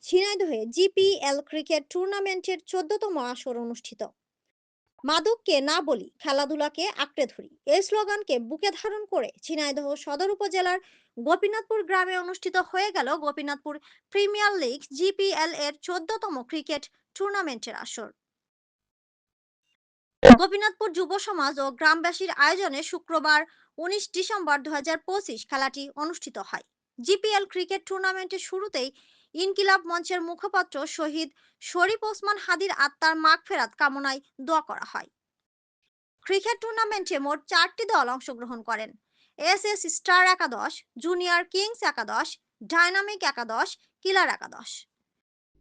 ঝিনাইদহে GPL cricket টুর্নামেন্টের 14তম আসর অনুষ্ঠিত। মাদককে না বলি, খেলাধুলাকে আঁকড়ে ধরি, এই স্লোগানকে বুকে ধারণ করে ঝিনাইদহ সদর উপজেলার গোপীনাথপুর গ্রামে অনুষ্ঠিত হয়ে গেল গোপীনাথপুর প্রিমিয়ার লিগ জিপিএল এর 14তম ক্রিকেট টুর্নামেন্টের আসর। গোপীনাথপুর যুব সমাজ ও গ্রামবাসীর আয়োজনে শুক্রবার 19 ডিসেম্বর 2025 খেলাটি অনুষ্ঠিত হয়। জিপিএল ক্রিকেট টুর্নামেন্টের শুরুতেই ইনকিলাব মঞ্চের মুখপাত্র শহীদ শরীফ ওসমান হাদির আত্মার মাগফেরাত কামনায় দোয়া করা হয়। ক্রিকেট টুর্নামেন্টে মোট 4টি দল অংশগ্রহণ করেন। এসএস স্টার একাদশ, জুনিয়র কিংস একাদশ, ডাইনামিক একাদশ, কিলার একাদশ।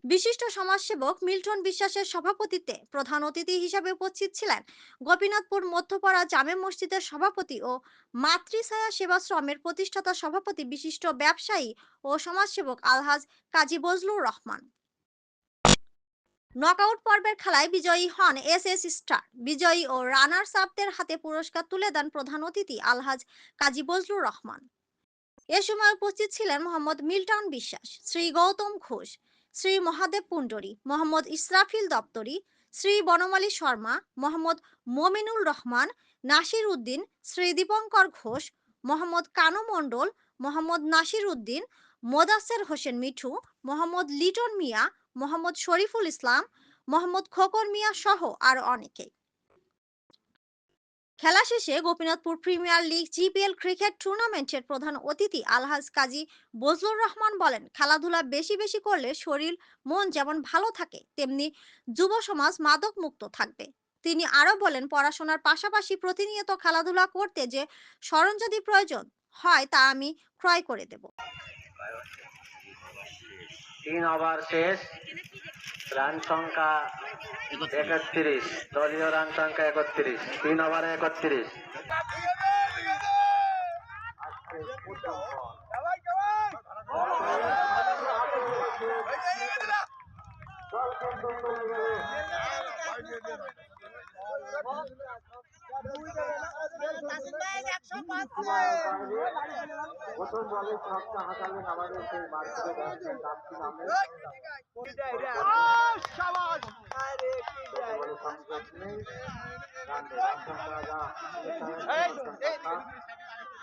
বিশিষ্ট সমাজসেবক মিল্টন বিশ্বাসের সভাপতিত্বে প্রধান অতিথি হিসেবে উপস্থিত ছিলেন গোপীনাথপুর মধ্যপাড়া জামে মসজিদের সভাপতি ও মাতৃছায়া সেবাশ্রমের প্রতিষ্ঠাতা সভাপতি বিশিষ্ট ব্যবসায়ী ও সমাজসেবক আলহাজ কাজী বজলুর রহমান। নকআউট পর্বের খেলায় বিজয়ী হন এসএস স্টার। বিজয়ী ও রানার্স আপদের হাতে পুরস্কার তুলে দেন প্রধান অতিথি আলহাজ কাজী বজলুর রহমান। এ সময় উপস্থিত ছিলেন মোহাম্মদ মিল্টন বিশ্বাস, শ্রী গৌতম ঘোষ, শ্রী মহাদেব পুন্ডরী, মোহাম্মদ ইসরাফিল দপ্তরি, শ্রী বনমালী শর্মা, মোহাম্মদ মমিনুল রহমান, নাসির উদ্দিন, শ্রী দীপঙ্কর ঘোষ, মোহাম্মদ কানু মণ্ডল, মোহাম্মদ নাসির উদ্দিন, মোদাসের হোসেন মিঠু, মোহাম্মদ লিটন মিয়া, মোহাম্মদ শরীফুল ইসলাম, মোহাম্মদ খোকন মিয়া সহ আরো অনেকে। খেলা শেষে Gopinathpur premier league GPL cricket টুর্নামেন্টের প্রধান অতিথি আলহাজ কাজী বজলুর রহমান বলেন, খেলাধুলা বেশি বেশি করলে শরীর মন যেমন ভালো থাকে, তেমনি যুব সমাজ মাদক মুক্ত থাকবে। তিনি আরো বলেন, পড়াশোনার পাশাপাশি প্রতিনিয়ত খেলাধুলা করতে যে সরঞ্জাদি প্রয়োজন হয় তা আমি ক্রয় করে দেব। 3 ওভার শেষ, রান সংখ্যা 31, দলীয় রান সংখ্যা 31, 3 ওভারে 31। প্রথম বলে ছক্কা হাঁকালেন আমাদের সেই মার্কেটে ব্যাটসম্যান তাসকিন আহমেদ।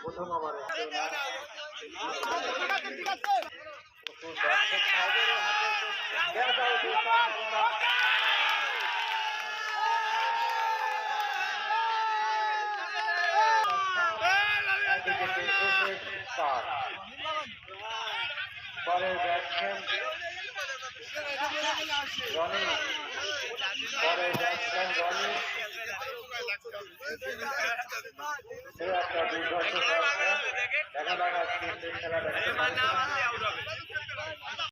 প্রথম ওভারে পরের ব্যাটসম্যান রনি, পরের ব্যাটসম্যান রনি একটা দুর্ধর্ষ ব্যাটসম্যান, দেখা যাক খেলা দেখতে